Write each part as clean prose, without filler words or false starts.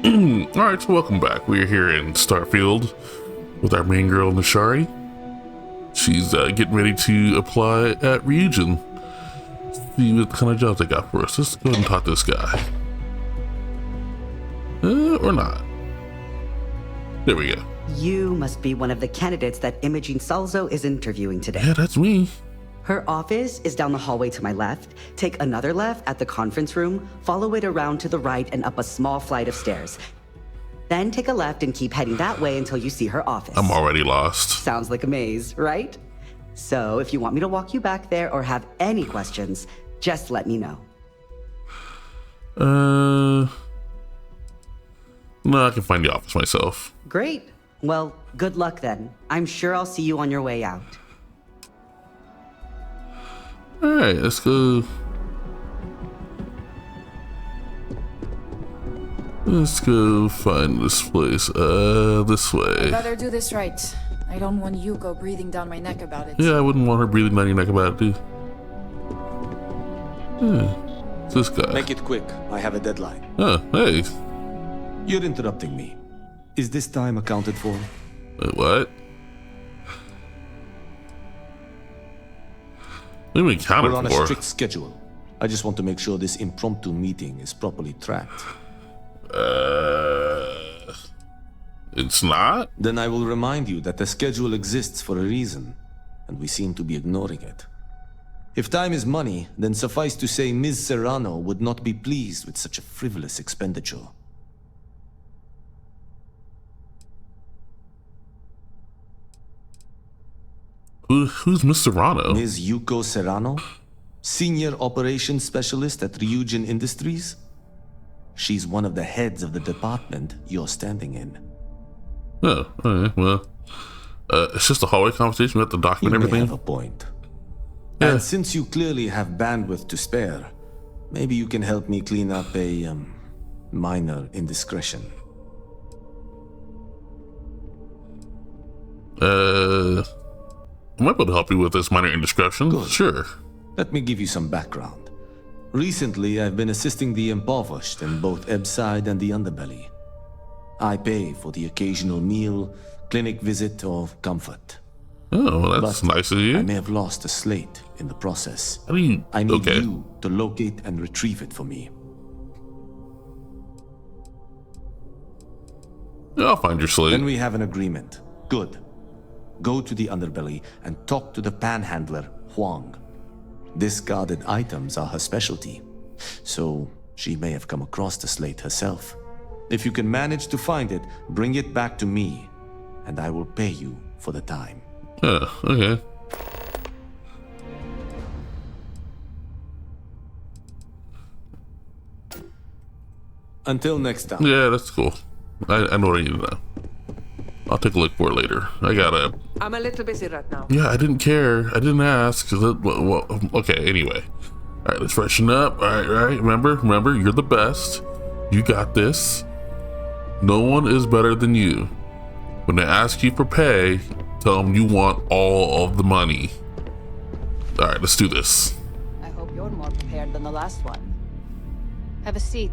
Alright, so welcome back. We're here in Starfield with our main girl, Nishari. She's getting ready to apply at Ryujin. See what kind of jobs they got for us. Let's go ahead and talk to this guy. Or not. There we go. You must be one of the candidates that Imogene Salzo is interviewing today. Yeah, that's me. Her office is down the hallway to my left. Take another left at the conference room, follow it around to the right and up a small flight of stairs. Then take a left and keep heading that way until you see her office. I'm already lost. Sounds like a maze, right? So if you want me to walk you back there or have any questions, just let me know. No, I can find the office myself. Great. Well, good luck then. I'm sure I'll see you on your way out. Alright, let's go. Let's go find this place. This way. I'd better do this right. I don't want Yuko breathing down my neck about it. Yeah, I wouldn't want her breathing down your neck about it, too. Yeah, it's this guy. Make it quick. I have a deadline. Oh, hey. You're interrupting me. Is this time accounted for? Wait, what? What do you mean counted We're on a for? strict schedule. I just want to make sure this impromptu meeting is properly tracked. It's not? Then I will remind you that the schedule exists for a reason, and we seem to be ignoring it. If time is money, then suffice to say Ms. Serrano would not be pleased with such a frivolous expenditure. Who's Miss Serrano? Ms. Yuko Serrano? Senior Operations Specialist at Ryujin Industries? She's one of the heads of the department you're standing in. Oh, alright, well. It's just a hallway conversation. We have to document You may everything. have a point. Yeah. And since you clearly have bandwidth to spare, maybe you can help me clean up a, minor indiscretion. I might be able to help you with this minor indiscretion. Good. Sure. Let me give you some background. Recently, I've been assisting the impoverished in both Ebbside and the Underbelly. I pay for the occasional meal, clinic visit, or comfort. Oh, well, that's But nice of you. I may have lost a slate in the process. How do you... I need okay. you to locate and retrieve it for me. Yeah, I'll find your slate. Then we have an agreement. Good. Go to the Underbelly and talk to the panhandler, Huang. Discarded items are her specialty, so she may have come across the slate herself. If you can manage to find it, bring it back to me, and I will pay you for the time. Yeah, okay. Until next time. Yeah, that's cool. I know what I need to know. I'll take a look for it later. I gotta... I'm a little busy right now. Yeah, I didn't care. I didn't ask. Well, okay, anyway. Alright, let's freshen up. Alright. Remember, you're the best. You got this. No one is better than you. When they ask you for pay, tell them you want all of the money. Alright, let's do this. I hope you're more prepared than the last one. Have a seat.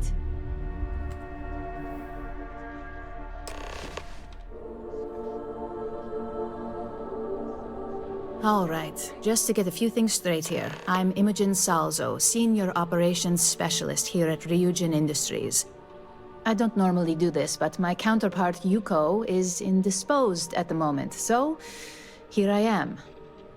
All right, just to get a few things straight here. I'm Imogen Salzo, Senior Operations Specialist here at Ryujin Industries. I don't normally do this, but my counterpart Yuko is indisposed at the moment, so here I am.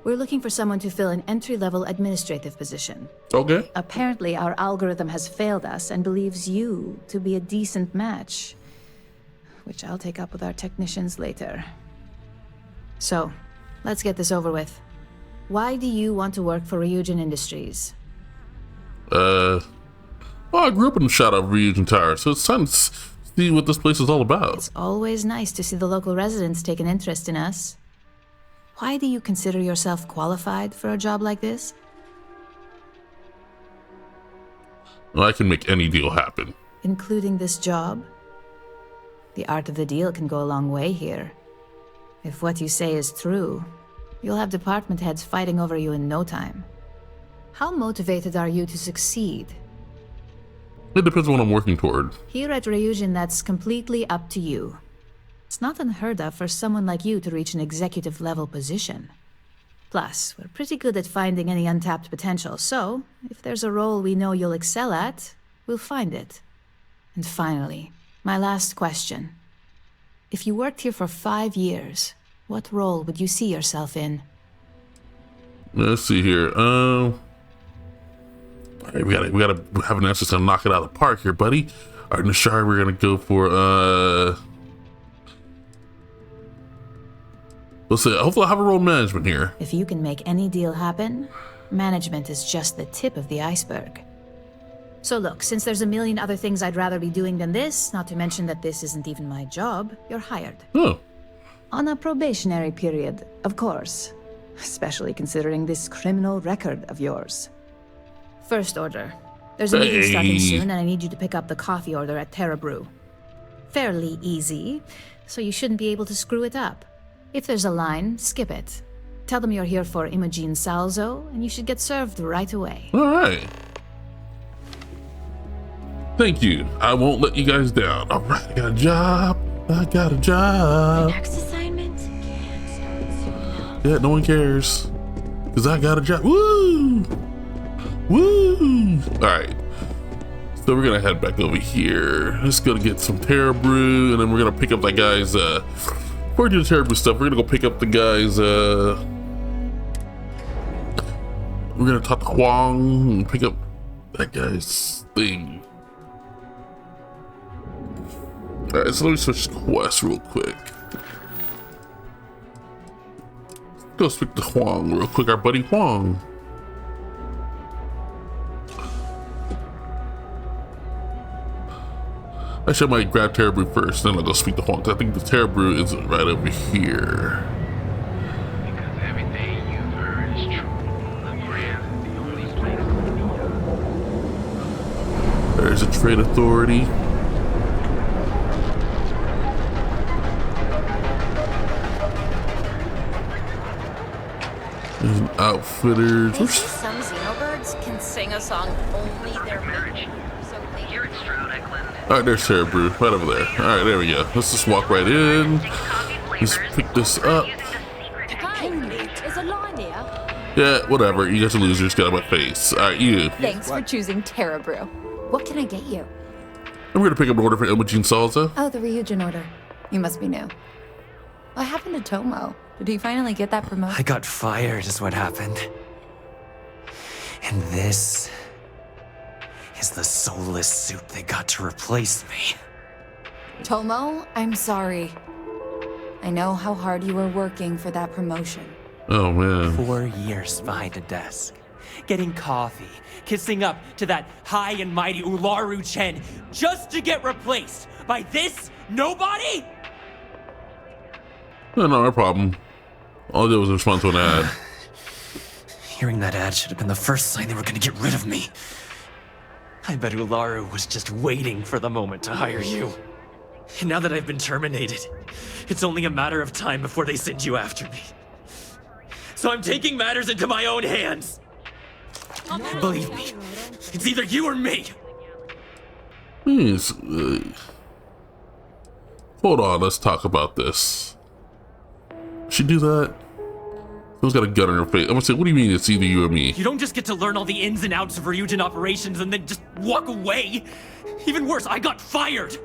We're looking for someone to fill an entry-level administrative position. Okay. Apparently, our algorithm has failed us and believes you to be a decent match, which I'll take up with our technicians later. So, let's get this over with. Why do you want to work for Ryujin Industries? Well, I grew up in the shadow of Ryujin Tower, so it's time to see what this place is all about. It's always nice to see the local residents take an interest in us. Why do you consider yourself qualified for a job like this? Well, I can make any deal happen. Including this job? The art of the deal can go a long way here. If what you say is true, you'll have department heads fighting over you in no time. How motivated are you to succeed? It depends on what I'm working toward. Here at Ryujin, that's completely up to you. It's not unheard of for someone like you to reach an executive level position. Plus, we're pretty good at finding any untapped potential, so if there's a role we know you'll excel at, we'll find it. And finally, my last question. If you worked here for 5 years, what role would you see yourself in? Let's see here. All right, we gotta have an answer to knock it out of the park here, buddy. All right, Nashar, we're gonna go for let's see. Hopefully, I'll have a role management here. If you can make any deal happen, management is just the tip of the iceberg. So look, since there's a million other things I'd rather be doing than this, not to mention that this isn't even my job, you're hired. Oh. On a probationary period, of course. Especially considering this criminal record of yours. First order. There's a meeting starting soon, and I need you to pick up the coffee order at Terra Brew. Fairly easy, so you shouldn't be able to screw it up. If there's a line, skip it. Tell them you're here for Imogen Salzo, and you should get served right away. All right. Thank you. I won't let you guys down. All right, I got a job. I got a job. Next assignment can't start soon enough. Yeah, no one cares. Because I got a job. Woo! Woo! All right. So we're going to head back over here. Let's go to get some Terra Brew, and then we're going to pick up that guy's, before we do the Terra Brew stuff, we're going to go pick up the guy's, we're going to talk to Huang and pick up that guy's thing. All right, so let me switch to quest real quick. Go speak to Huang real quick, our buddy Huang. Actually, I might grab Terra Brew first, then I'll go speak to Huang. I think the Terra Brew is right over here. Because everything you've heard is true. The brand is the only place to be. There's a trade authority. There's an outfitter. They say some xenobirds can sing a song only their mate. So they hear it. All right, there's Terra Brew right over there. All right, there we go. Let's just walk right in. Let's pick this up. Is a line here? Yeah, whatever. You guys are losers. Get out of my face. All right, you. Thanks for choosing Terra Brew. What can I get you? I'm here to pick up an order for Imogen Salza. Oh, the Ryujin order. You must be new. What happened to Tomo? Did he finally get that promotion? I got fired is what happened. And this is the soulless suit they got to replace me. Tomo, I'm sorry. I know how hard you were working for that promotion. Oh, man. 4 years behind a desk, getting coffee, kissing up to that high and mighty Ularu Chen, just to get replaced by this nobody? No, no problem. All I did was respond to an ad. Hearing that ad should have been the first sign they were gonna get rid of me. I bet Ularu was just waiting for the moment to hire you. And now that I've been terminated, it's only a matter of time before they send you after me. So I'm taking matters into my own hands. Believe me, it's either you or me. Please, hold on, let's talk about this. She do that? Who's got a gun in her face? I'm gonna say, what do you mean it's either you or me? You don't just get to learn all the ins and outs of Ryujin operations and then just walk away. Even worse, I got fired.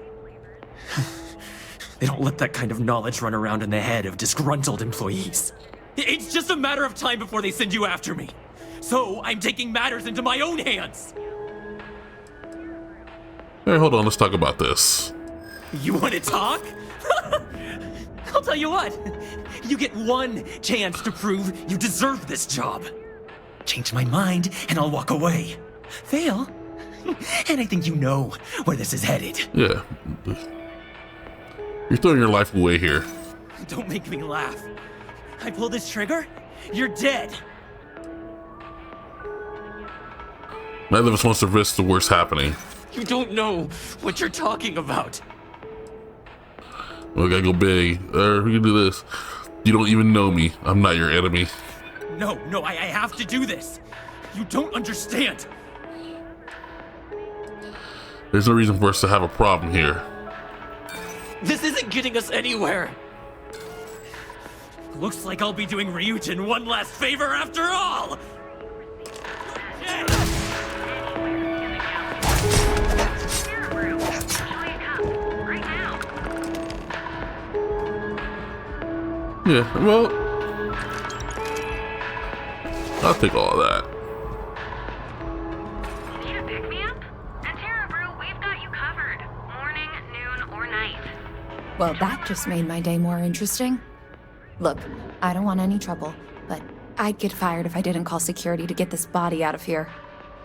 They don't let that kind of knowledge run around in the head of disgruntled employees. It's just a matter of time before they send you after me. So I'm taking matters into my own hands. Hey, hold on, let's talk about this. You want to talk? I'll tell you what. You get one chance to prove you deserve this job. Change my mind and I'll walk away. Fail? And I think you know where this is headed. Yeah. You're throwing your life away here. Don't make me laugh. I pull this trigger, you're dead. Neither of us wants to risk the worst happening. You don't know what you're talking about. We gotta go big. We can do this. You don't even know me. I'm not your enemy. No, I have to do this. You don't understand. There's no reason for us to have a problem here. This isn't getting us anywhere. Looks like I'll be doing Ryujin one last favor after all. Yeah, well, I'll take all of that. Need a pick-me-up? At Terra Brew, we've got you covered. Morning, noon, or night. Well, that just made my day more interesting. Look, I don't want any trouble, but I'd get fired if I didn't call security to get this body out of here.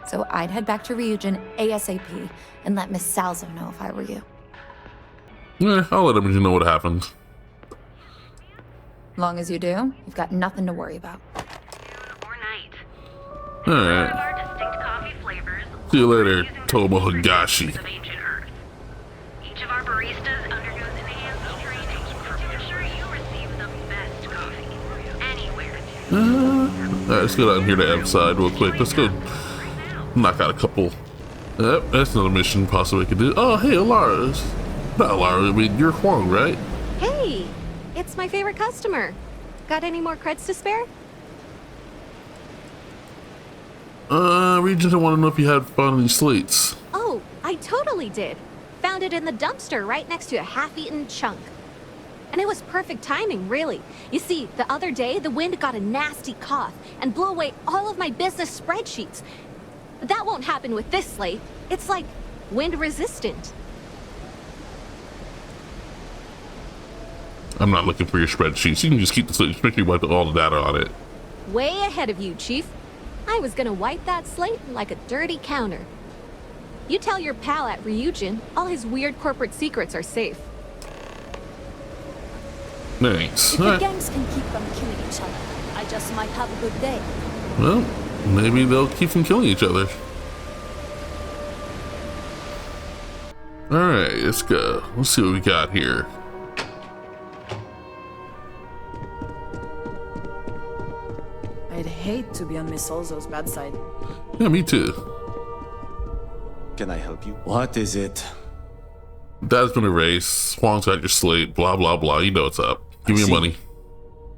So I'd head back to Ryujin ASAP and let Miss Salzo know if I were you. Yeah, I'll let him know what happened. Long as you do, you've got nothing to worry about. Noon or night. All One right. of our distinct coffee flavors. See you later, using Tomo traditions Higashi. of ancient Earth. Each of our baristas undergoes enhanced training to ensure you receive the best coffee anywhere. All right, let's go down here to Amside real quick. Let's go knock out a couple. Yep, that's another mission possibly we could do. Oh, hey, Alara's. Not Alara, I mean, you're Huang, right? Hey, it's my favorite customer. Got any more creds to spare? Regent, I want to know if you had fun in these slates. Oh, I totally did. Found it in the dumpster right next to a half-eaten chunk. And it was perfect timing, really. You see, the other day, the wind got a nasty cough and blew away all of my business spreadsheets. That won't happen with this slate. It's like wind-resistant. I'm not looking for your spreadsheets. You can just keep the slate, just make sure you wipe all the data on it. Way ahead of you, Chief. I was gonna wipe that slate like a dirty counter. You tell your pal at Ryujin, all his weird corporate secrets are safe. Thanks. If All the right. gangs can keep from killing each other, I just might have a good day. Well, maybe they'll keep from killing each other. Alright, let's go. Let's see what we got here. I'd hate to be on Miss Salzo's bad side. Yeah, me too. Can I help you? What is it? Dad's been erased. Huang's got your slate. Blah, blah, blah. You know what's up. Give me your see. money.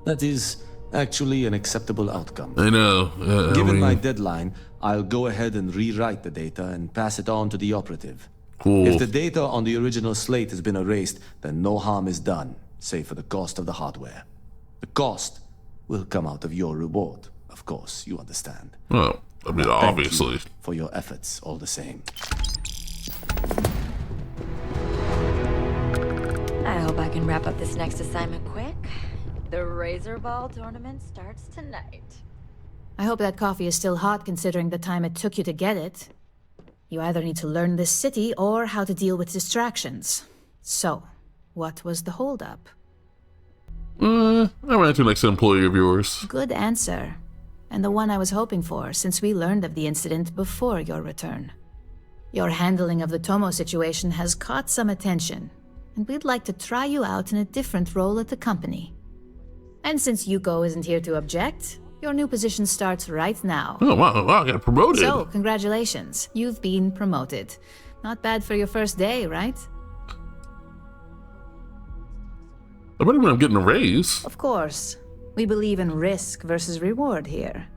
That is actually an acceptable outcome. I know. Given my deadline, I'll go ahead and rewrite the data and pass it on to the operative. Cool. If the data on the original slate has been erased, then no harm is done, save for the cost of the hardware. The cost will come out of your reward, of course, you understand. Oh, I mean, Thank obviously. you for your efforts, all the same. I hope I can wrap up this next assignment quick. The Razor Ball tournament starts tonight. I hope that coffee is still hot considering the time it took you to get it. You either need to learn this city or how to deal with distractions. So, what was the holdup? I ran into an ex-employee of yours. Good answer. And the one I was hoping for, since we learned of the incident before your return. Your handling of the Tomo situation has caught some attention, and we'd like to try you out in a different role at the company. And since Yuko isn't here to object, your new position starts right now. Oh, wow, I got promoted. So, congratulations. You've been promoted. Not bad for your first day, right? I bet when I'm getting a raise. Of course. We believe in risk versus reward here.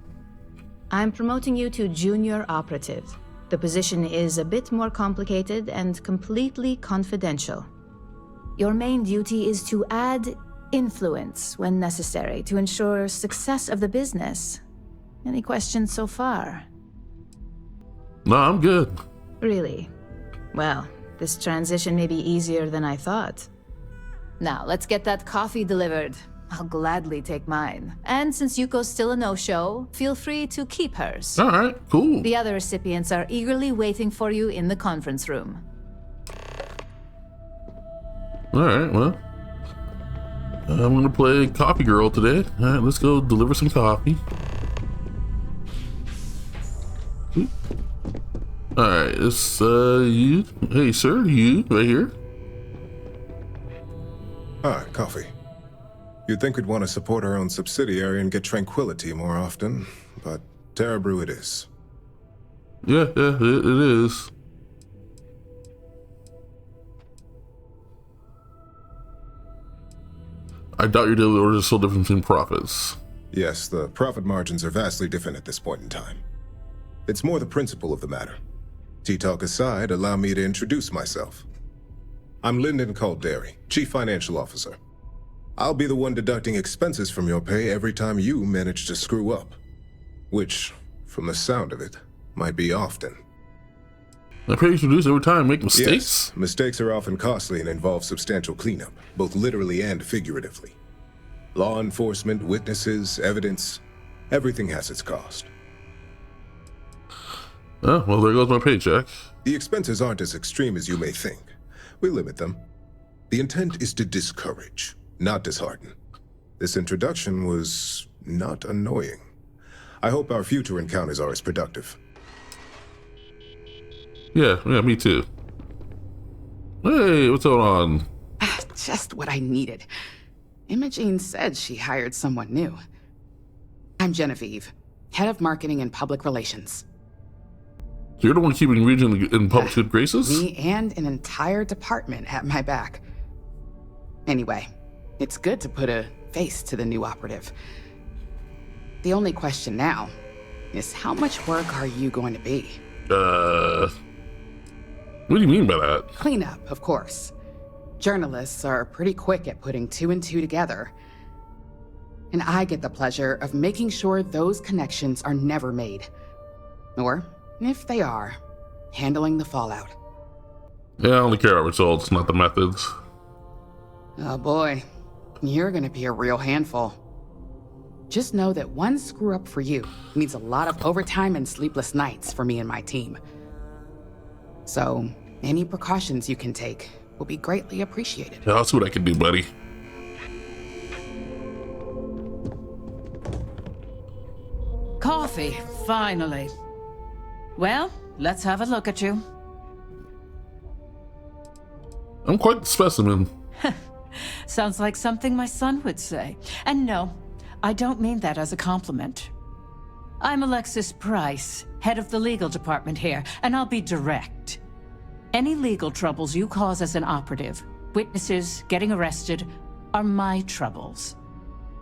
I'm promoting you to junior operative. The position is a bit more complicated and completely confidential. Your main duty is to add influence when necessary to ensure success of the business. Any questions so far? No, I'm good. Really? Well, this transition may be easier than I thought. Now, let's get that coffee delivered. I'll gladly take mine. And since Yuko's still a no-show, feel free to keep hers. All right, cool. The other recipients are eagerly waiting for you in the conference room. All right, well, I'm gonna play Coffee Girl today. All right, let's go deliver some coffee. All right, it's you. Hey, sir, you right here. Ah, coffee. You'd think we'd want to support our own subsidiary and get tranquility more often, but Terra Brew it is. Yeah, it is. I doubt your daily orders are still different between profits. Yes, the profit margins are vastly different at this point in time. It's more the principle of the matter. Tea talk aside, allow me to introduce myself. I'm Lyndon Calderi, Chief Financial Officer. I'll be the one deducting expenses from your pay every time you manage to screw up. Which, from the sound of it, might be often. I pay you to reduce every time I make mistakes? Yes, mistakes are often costly and involve substantial cleanup, both literally and figuratively. Law enforcement, witnesses, evidence, everything has its cost. Oh, well, there goes my paycheck. The expenses aren't as extreme as you may think. We limit them. The intent is to discourage, not dishearten. This introduction was not annoying. I hope our future encounters are as productive. Yeah, me too. Hey, what's going on? Just what I needed. Imogene said she hired someone new. I'm Genevieve, head of marketing and public relations. So you're the one keeping Ryujin in public good graces? Me and an entire department at my back. Anyway, it's good to put a face to the new operative. The only question now is how much work are you going to be? What do you mean by that? Cleanup, of course. Journalists are pretty quick at putting two and two together. And I get the pleasure of making sure those connections are never made. Or, if they are, handling the fallout. Yeah, I only care about results, not the methods. Oh boy, you're gonna be a real handful. Just know that one screw up for you means a lot of overtime and sleepless nights for me and my team. So, any precautions you can take will be greatly appreciated. Yeah, I'll see what I can do, buddy. Coffee, finally. Well, let's have a look at you. I'm quite the specimen. Sounds like something my son would say. And no, I don't mean that as a compliment. I'm Alexis Price, head of the legal department here, and I'll be direct. Any legal troubles you cause as an operative, witnesses, getting arrested, are my troubles.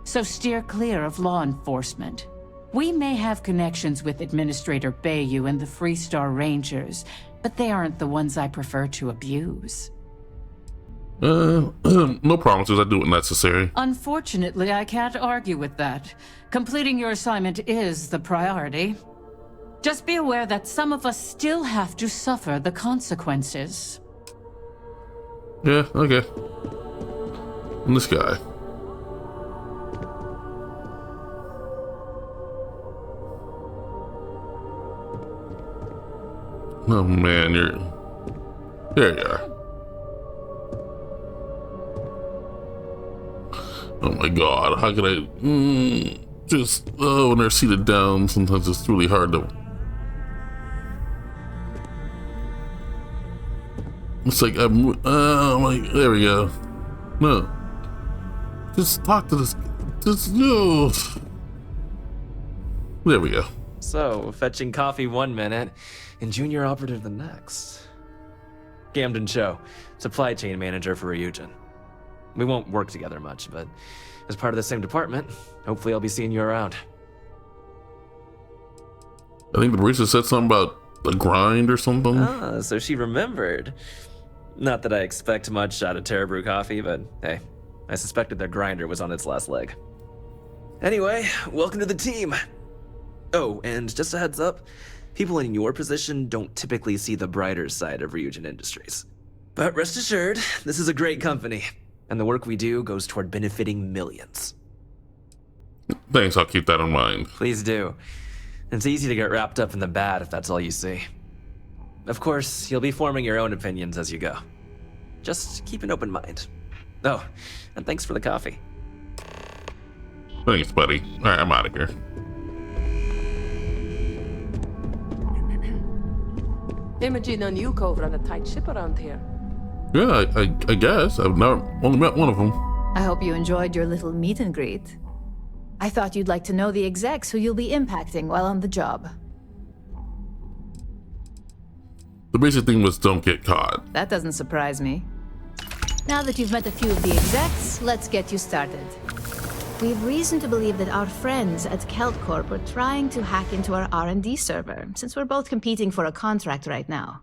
So steer clear of law enforcement. We may have connections with Administrator Bayou and the Freestar Rangers, but they aren't the ones I prefer to abuse. No promises, I do what necessary. Unfortunately, I can't argue with that. Completing your assignment is the priority. Just be aware that some of us still have to suffer the consequences. Yeah, okay. And this guy. Oh man, there you are. Oh my god, how could I when they're seated down, sometimes it's really hard to. It's like there we go. No. Just talk to this. Just no. There we go. So, fetching coffee 1 minute and junior operative the next. Camden Cho, supply chain manager for Ryujin. We won't work together much, but as part of the same department, hopefully I'll be seeing you around. I think the barista said something about a grind or something. Ah, so she remembered. Not that I expect much out of Terra Brew Coffee, but hey, I suspected their grinder was on its last leg. Anyway, welcome to the team. Oh, and just a heads up, people in your position don't typically see the brighter side of Ryujin Industries. But rest assured, this is a great company, and the work we do goes toward benefiting millions. Thanks, I'll keep that in mind. Please do. It's easy to get wrapped up in the bad if that's all you see. Of course, you'll be forming your own opinions as you go. Just keep an open mind. Oh, and thanks for the coffee. Thanks, buddy. Alright, I'm out of here. Imogene and Yuko run a tight ship around here. Yeah, I guess. I've only met one of them. I hope you enjoyed your little meet and greet. I thought you'd like to know the execs who you'll be impacting while on the job. The basic thing was don't get caught. That doesn't surprise me. Now that you've met a few of the execs, let's get you started. We've reason to believe that our friends at Kelt Corp are trying to hack into our R&D server, since we're both competing for a contract right now.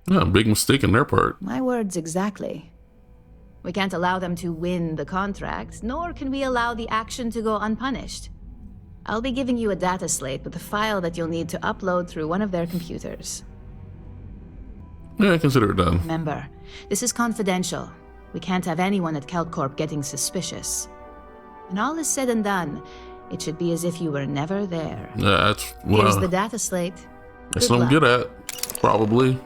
Yeah, big mistake on their part. My words exactly. We can't allow them to win the contract, nor can we allow the action to go unpunished. I'll be giving you a data slate with a file that you'll need to upload through one of their computers. Yeah, I consider it done. Remember, this is confidential. We can't have anyone at Kelt Corp getting suspicious. When all is said and done, it should be as if you were never there. Yeah, that's... well, here's the data slate. That's what I'm good at. Probably.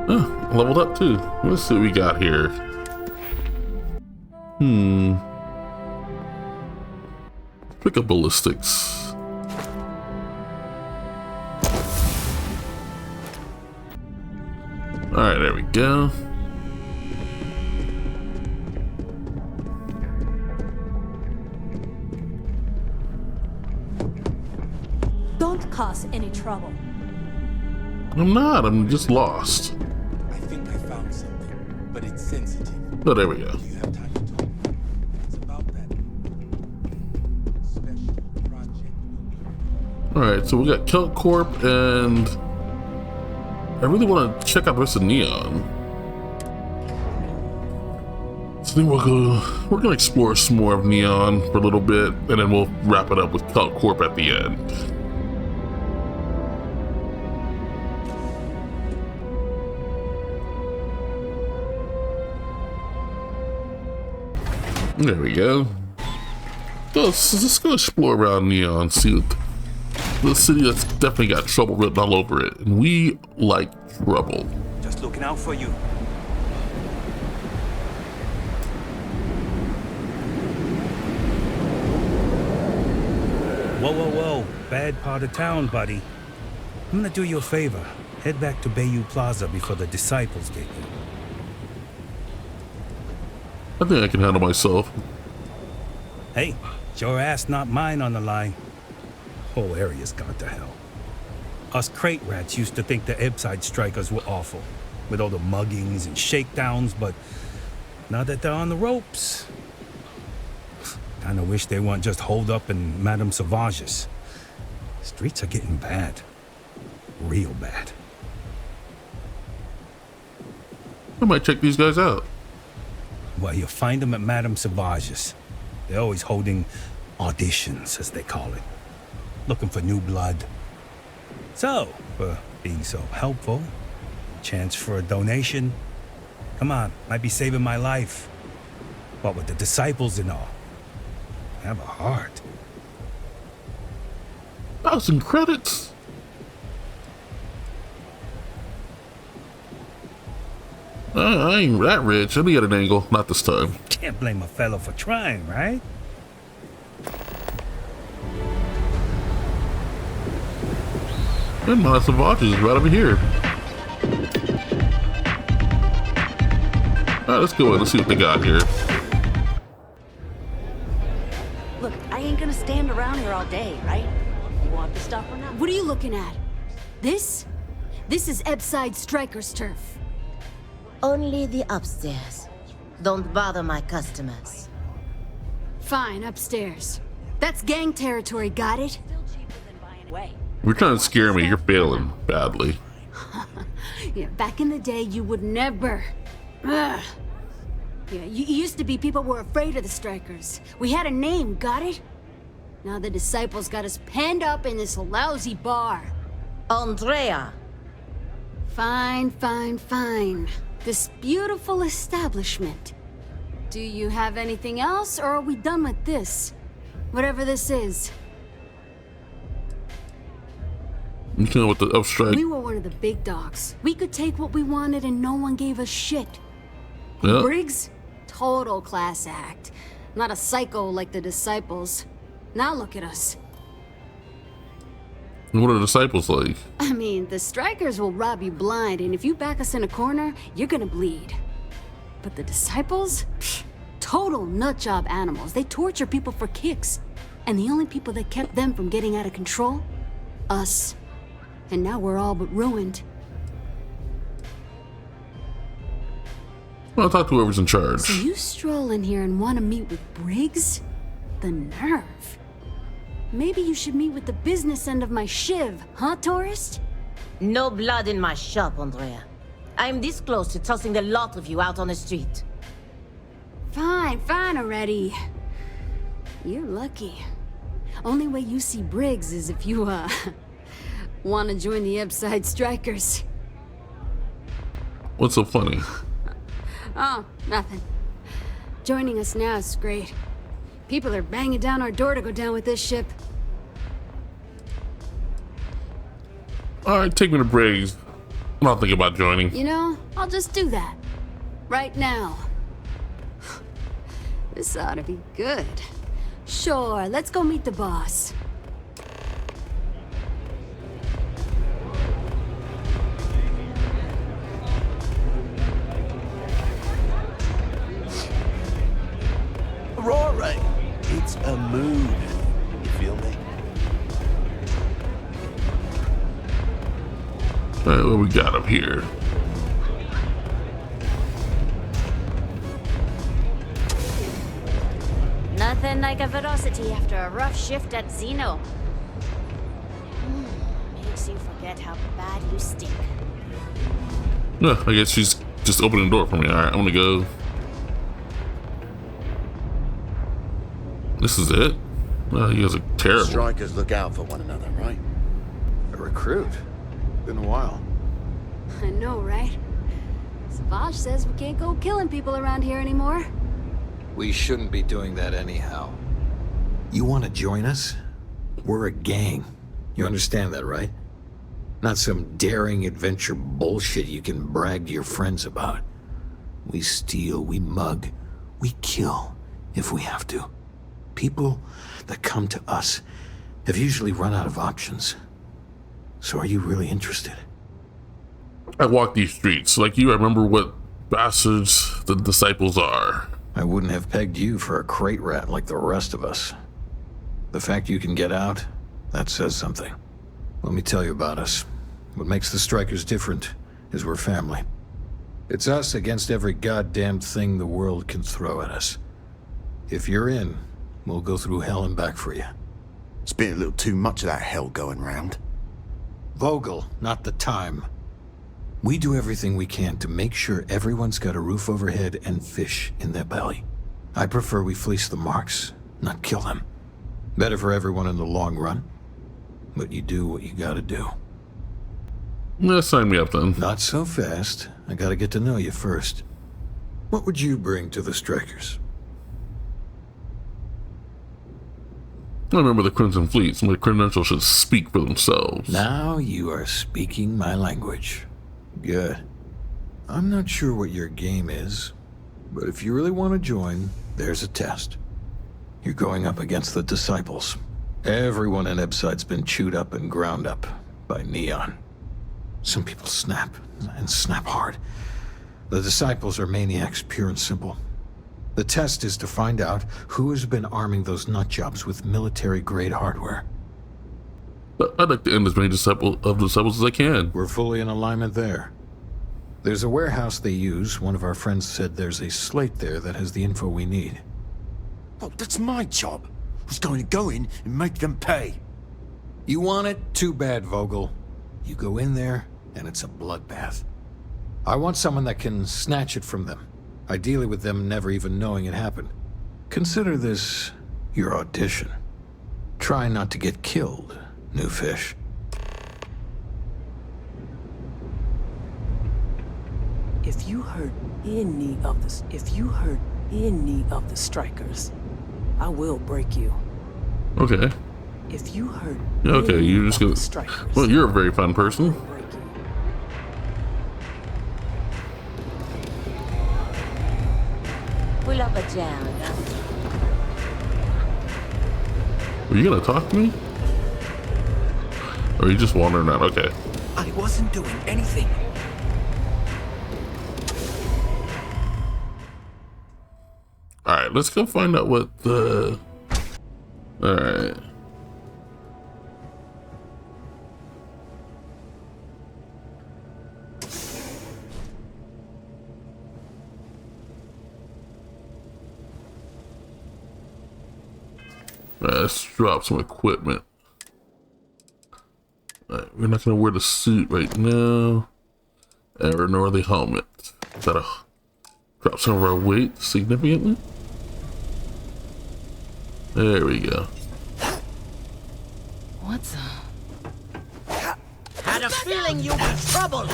Oh, leveled up too. Let's see what we got here. Pick up ballistics. Alright, there we go. Don't cause any trouble. I'm not, I'm just lost. I think I found something, but it's sensitive. Oh, there we go. Do you have time to talk? It's about that special project. Alright, so we got Kelt Corp, and I really want to check out the rest of Neon. So then we're gonna explore some more of Neon for a little bit, and then we'll wrap it up with Kelt Corp at the end. There we go. Let's go explore around Neon, see what the city that's definitely got trouble written all over it. And we like trouble. Just looking out for you. Whoa, whoa, whoa. Bad part of town, buddy. I'm gonna do you a favor. Head back to Bayou Plaza before the disciples get you. I think I can handle myself. Hey, it's your ass, not mine on the line. Whole area's gone to hell. Us crate rats used to think the Ebside strikers were awful, with all the muggings and shakedowns, but now that they're on the ropes, kinda wish they weren't just holed up in Madame Sauvage's. Streets are getting bad. Real bad. I might check these guys out. Well, you'll find them at Madame Sauvage's. They're always holding auditions, as they call it. Looking for new blood. So, for being so helpful, chance for a donation. Come on, might be saving my life. What with the disciples and all. Have a heart. 1,000 credits. I ain't that rich. Let me get an angle. Not this time. Can't blame a fellow for trying, right? And my Savage is right over here. Alright, let's go in and see what they got here. Look, I ain't gonna stand around here all day, right? You want the stuff or not? What are you looking at? This? This is Ebside Striker's turf. Only the upstairs. Don't bother my customers. Fine, upstairs. That's gang territory, got it? You're trying to scare me. You're failing badly. Yeah, back in the day, you would never. Ugh. Yeah, you used to be people were afraid of the Strikers. We had a name, got it? Now the disciples got us penned up in this lousy bar. Andrea. Fine, fine, fine. This beautiful establishment. Do you have anything else, or are we done with this? Whatever this is. You know what the upstrike? We were one of the big dogs. We could take what we wanted and no one gave us shit. Yeah. Briggs? Total class act. Not a psycho like the disciples. Now look at us. What are the disciples like? I mean, the Strikers will rob you blind, and if you back us in a corner, you're gonna bleed. But the disciples? Psh, total nutjob animals. They torture people for kicks. And the only people that kept them from getting out of control? Us. And now we're all but ruined. I'll talk to whoever's in charge. So you stroll in here and want to meet with Briggs? The nerve. Maybe you should meet with the business end of my shiv, huh, tourist? No blood in my shop, Andrea. I'm this close to tossing the lot of you out on the street. Fine already. You're lucky. Only way you see Briggs is if you, want to join the Upside Strikers. What's so funny? Oh, nothing. Joining us now is great. People are banging down our door to go down with this ship. Alright, take me to Briggs. I'm not thinking about joining. You know, I'll just do that. Right now. This ought to be good. Sure, let's go meet the boss. Aurora, it's a mood. You feel me? Alright, what we got up here? Nothing like a velocity after a rough shift at Xeno. Makes you forget how bad you stink. No, I guess she's just opening the door for me. Alright, I'm gonna go. This is it? Well, you guys are terrible. Strikers look out for one another, right? A recruit? Been a while. I know, right? Savage says we can't go killing people around here anymore. We shouldn't be doing that anyhow. You want to join us? We're a gang. You understand that, right? Not some daring adventure bullshit you can brag to your friends about. We steal, we mug, we kill if we have to. People that come to us have usually run out of options. So are you really interested? I walk these streets. Like you, I remember what bastards the disciples are. I wouldn't have pegged you for a crate rat like the rest of us. The fact you can get out, that says something. Let me tell you about us. What makes the Strikers different is we're family. It's us against every goddamn thing the world can throw at us. If you're in, we'll go through hell and back for you. It's been a little too much of that hell going round. Vogel, not the time. We do everything we can to make sure everyone's got a roof overhead and fish in their belly. I prefer we fleece the marks, not kill them. Better for everyone in the long run. But you do what you gotta do. Yeah, sign me up then. Not so fast. I gotta get to know you first. What would you bring to the Strikers? I remember the Crimson Fleet, so my credentials should speak for themselves. Now you are speaking my language. Good. I'm not sure what your game is, but if you really want to join, there's a test. You're going up against the Disciples. Everyone in Ebside's been chewed up and ground up by Neon. Some people snap, and snap hard. The Disciples are maniacs, pure and simple. The test is to find out who has been arming those nutjobs with military-grade hardware. I'd like to end as many disciples as I can. We're fully in alignment there. There's a warehouse they use. One of our friends said there's a slate there that has the info we need. Oh, that's my job. I was going to go in and make them pay. You want it? Too bad, Vogel. You go in there, and it's a bloodbath. I want someone that can snatch it from them. Ideally with them never even knowing it happened. Consider this your audition. Try not to get killed, new fish. If you hurt any of the Strikers, I will break you. Okay. If you hurt okay, you just go. Strikers, well, you're a very fun person. Pull up a jam. Are you gonna talk to me? Or are you just wandering out? Okay. I wasn't doing anything. Alright, let's go find out what the... Alright. Let's drop some equipment. Alright, we're not gonna wear the suit right now. Nor the helmet. That'll drop some of our weight significantly. There we go. What's Had a feeling you'd be trouble.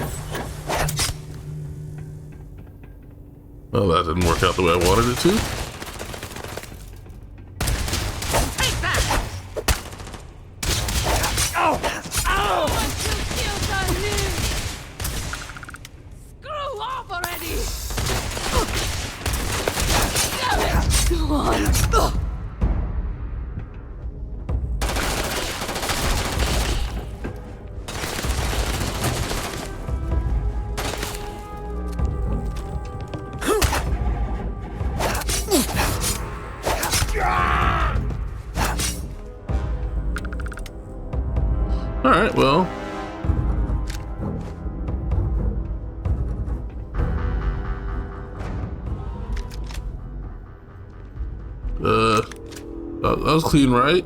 Well, that didn't work out the way I wanted it to. Alright, well. That was clean, right?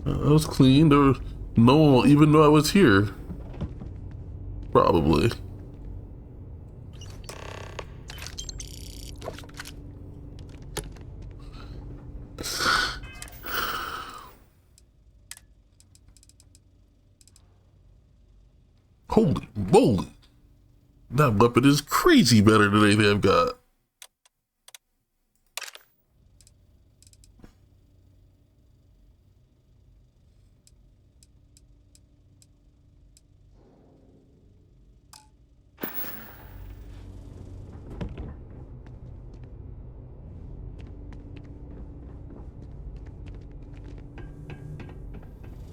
That was clean. There was no one will even know I was here. Probably. Holy moly. That weapon is crazy better than anything I've got.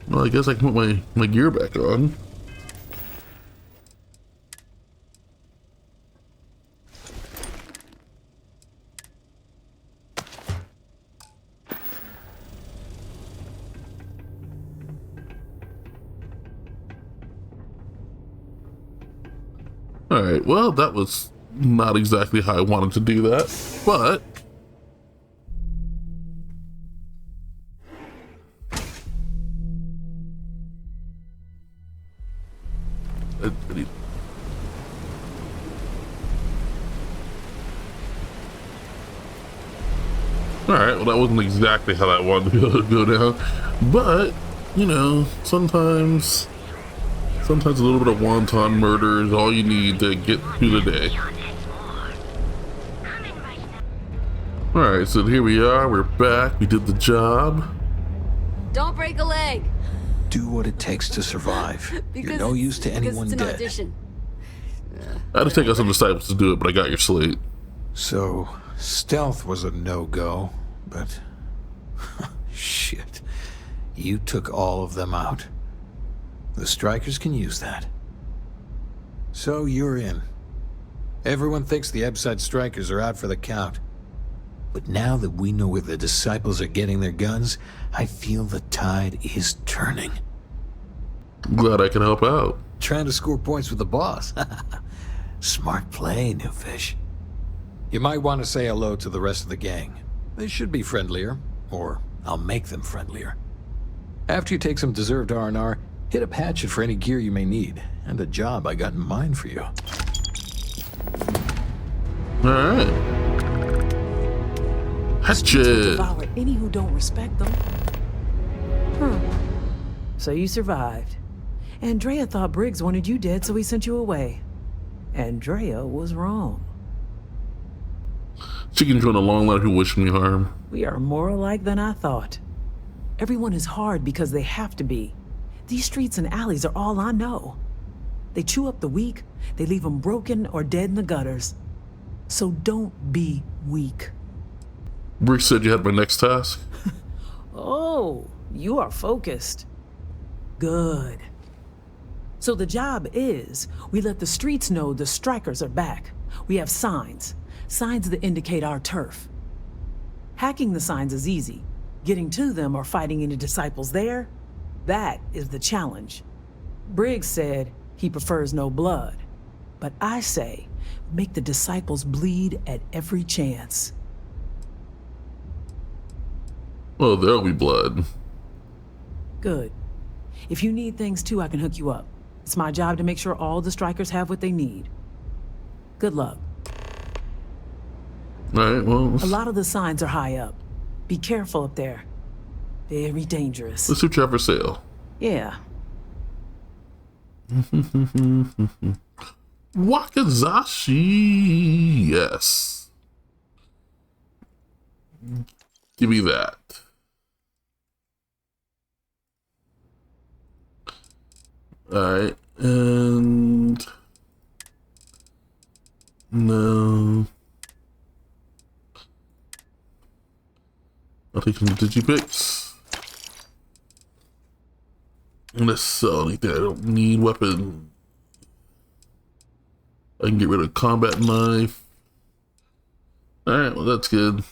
Well, I guess I can put my gear back on. Alright, well, that was not exactly how I wanted to do that, but... Alright, well, that wasn't exactly how I wanted to go down, but, you know, sometimes a little bit of wanton murder is all you need to get through the day. Alright, so here we are, we're back, we did the job. Don't break a leg. Do what it takes to survive. You're no use to anyone it's an dead. Audition. I had to take out some disciples to do it, but I got your slate. So, stealth was a no-go, but... shit. You took all of them out. The strikers can use that. So you're in. Everyone thinks the Ebside strikers are out for the count. But now that we know where the disciples are getting their guns, I feel the tide is turning. Glad I can help out. Trying to score points with the boss. Smart play, new fish. You might want to say hello to the rest of the gang. They should be friendlier, or I'll make them friendlier. After you take some deserved R&R, hit up Hatchet for any gear you may need, and a job I got in mind for you. Alright. Hatchet! Devour any who don't respect them. So you survived. Andrea thought Briggs wanted you dead, so he sent you away. Andrea was wrong. She can join a long line who wish me harm. We are more alike than I thought. Everyone is hard because they have to be. These streets and alleys are all I know. They chew up the weak, they leave them broken or dead in the gutters. So don't be weak. Briggs said you had my next task. Oh, you are focused. Good. So the job is, we let the streets know the strikers are back. We have signs that indicate our turf. Hacking the signs is easy. Getting to them or fighting any disciples there, that is the challenge. Briggs said he prefers no blood, but I say make the disciples bleed at every chance. Oh, there'll be blood. Good. If you need things too, I can hook you up. It's my job to make sure all the strikers have what they need. Good luck. Alright, well... A lot of the signs are high up. Be careful up there. Very dangerous. Let's do trap for sale. Yeah. Wakizashi, yes. Give me that. Alright, and... No... I'll take some digipicks. I'm gonna sell anything I don't need. Weapon. I can get rid of combat knife. Alright, well that's good.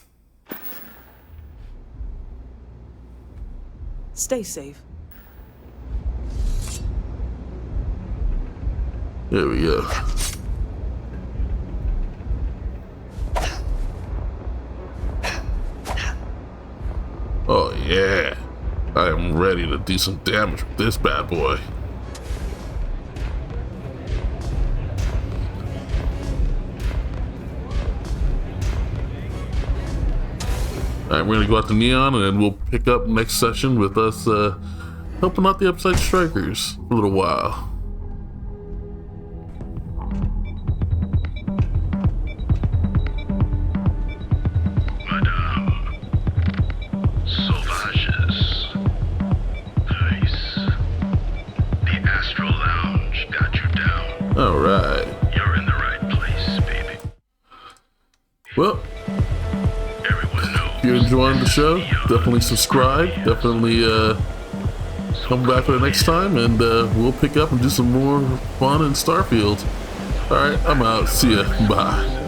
Stay safe. There we go. Oh yeah, I am ready to do some damage with this bad boy. Alright, we're gonna go out to Neon and then we'll pick up next session with us helping out the Upside Strikers for a little while. Alright. You're in the right place, baby. Well, if you're enjoying the show, definitely subscribe. Definitely come back for the next time, and we'll pick up and do some more fun in Starfield. Alright, I'm out. See ya. Bye.